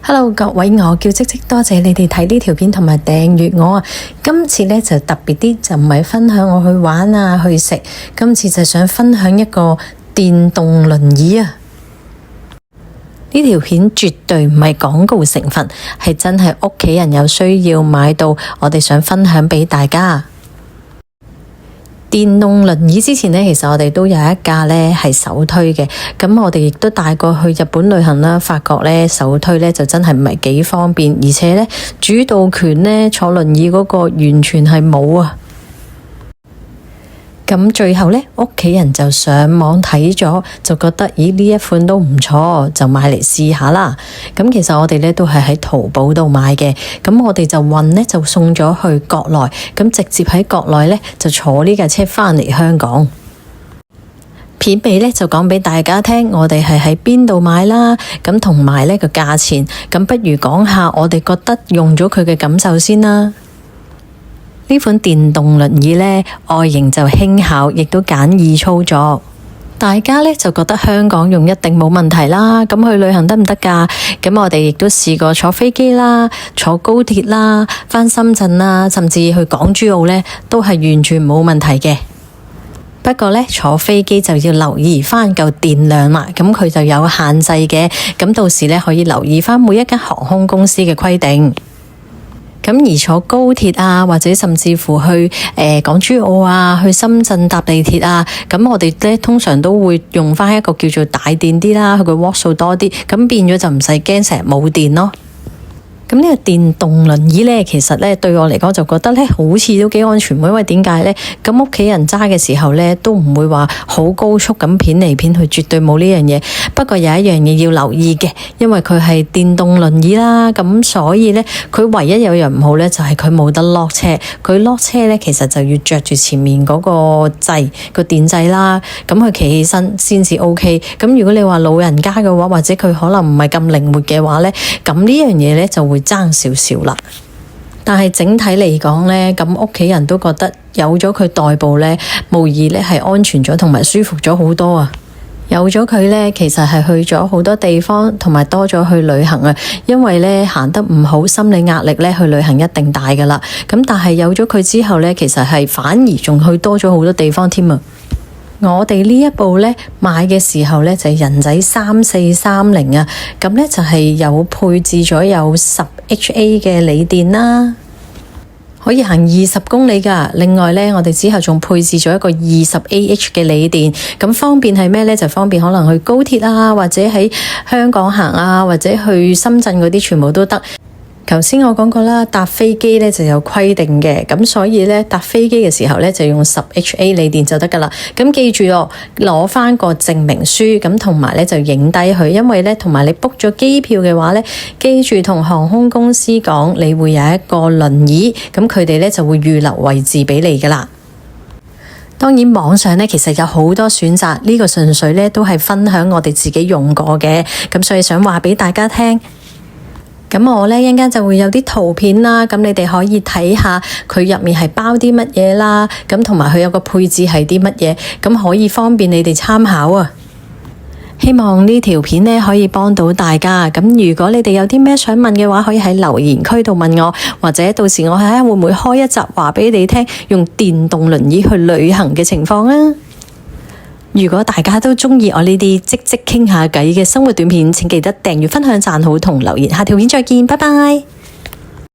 Hello 各位，我叫積積，多謝你哋睇呢條片同埋訂閱我啊！今次呢就特別啲，就唔係分享我去玩啊去食，今次就想分享一個電動輪椅啊！呢條片絕對唔係廣告成分，係真係屋企人有需要買到，我哋想分享俾大家。電動輪椅之前呢，其實我哋都有一架呢係手推嘅，咁我哋亦都帶過去日本旅行啦，發覺呢手推呢就真係唔係幾方便，而且呢主導權呢坐輪椅嗰個完全係冇啊。咁最後呢，屋企人就上網睇咗，就覺得咦呢一款都唔錯，就買嚟試下啦。咁其實我哋呢都係喺淘寶度買嘅，咁我哋就運呢就送咗去國內，咁直接喺國內呢就坐呢架車返嚟香港。片尾呢就講俾大家聽，我哋係喺邊度買啦，咁同埋呢個價錢，咁不如講下我哋覺得用咗佢嘅感受先啦。呢款電動輪椅呢，外形就輕巧，亦都簡易操作。大家呢就覺得香港用一定冇問題啦。咁去旅行得唔得㗎？咁我哋亦都試過坐飛機啦、坐高鐵啦、返深圳啦，甚至去港珠澳呢，都係完全冇問題嘅。不過呢，坐飛機就要留意返嚿電量啦。咁佢就有限制嘅。咁到時呢，可以留意返每一間航空公司嘅規定。咁而坐高鐵啊，或者甚至乎去港珠澳啊，去深圳搭地鐵啊，咁我哋咧通常都會用返一個叫做大電啲啦，佢個瓦數多啲，咁變咗就唔使驚成日冇電咯。咁呢個電動輪椅呢，其實呢對我嚟講就覺得呢好似都幾安全，因為點解呢？咁屋企人揸嘅時候呢，都唔會話好高速咁片嚟片去，絕對冇呢樣嘢。不過有一樣嘢要留意嘅，因為佢係電動輪椅啦，咁所以呢，佢唯一有樣唔好呢，就係佢冇得落車。佢落車呢，其實就要着住前面嗰個掣，個電掣啦，咁佢企起身先至 OK。咁如果你話老人家嘅話，或者佢可能唔係咁靈活嘅話呢，咁呢樣嘢呢就會爭少少啦，但係整體嚟講呢，咁屋企人都覺得有咗佢代步呢，無疑呢係安全咗同埋舒服咗好多啊！有咗佢呢，其實係去咗好多地方，同埋多咗去旅行啊！因為呢行得唔好，心理壓力呢去旅行一定大噶啦。咁但係有咗佢之後呢，其實係反而仲去多咗好多地方添啊！我哋呢一部呢買嘅時候呢，就係人仔3430啊，咁呢就係有配置咗有10HA 嘅鋰電啦，可以行20公里㗎。另外呢，我哋之後仲配置咗一個20AH 嘅鋰電，咁方便係咩呢？就方便可能去高鐵啊，或者喺香港行啊，或者去深圳嗰啲全部都得。頭先我講過啦，搭飛機呢就有規定嘅，咁所以呢，搭飛機嘅時候呢，就用10HA 鋰電就得㗎喇。咁記住咯，攞返個證明書，咁同埋呢就影低佢，因為呢同埋你 book 咗機票嘅話呢，記住同航空公司講你會有一個輪椅，咁佢哋呢就會預留位置俾你㗎喇。當然網上呢其實有好多選擇，呢個純粹呢都係分享我哋自己用過嘅，咁所以想話俾大家聽。咁我呢一陣間就會有啲圖片啦，咁你哋可以睇下佢入面係包啲乜嘢啦，咁同埋佢有個配置係啲乜嘢，咁可以方便你哋參考啊。希望呢條片呢可以幫到大家。咁如果你哋有啲咩想問嘅話，可以喺留言區度問我，或者到時我睇下會唔會開一集話俾你聽用電動輪椅去旅行嘅情況啊。如果大家都鍾意我呢啲積積傾下偈嘅生活短片，請記得訂閱、分享、讚好同留言。下條片再見，拜拜。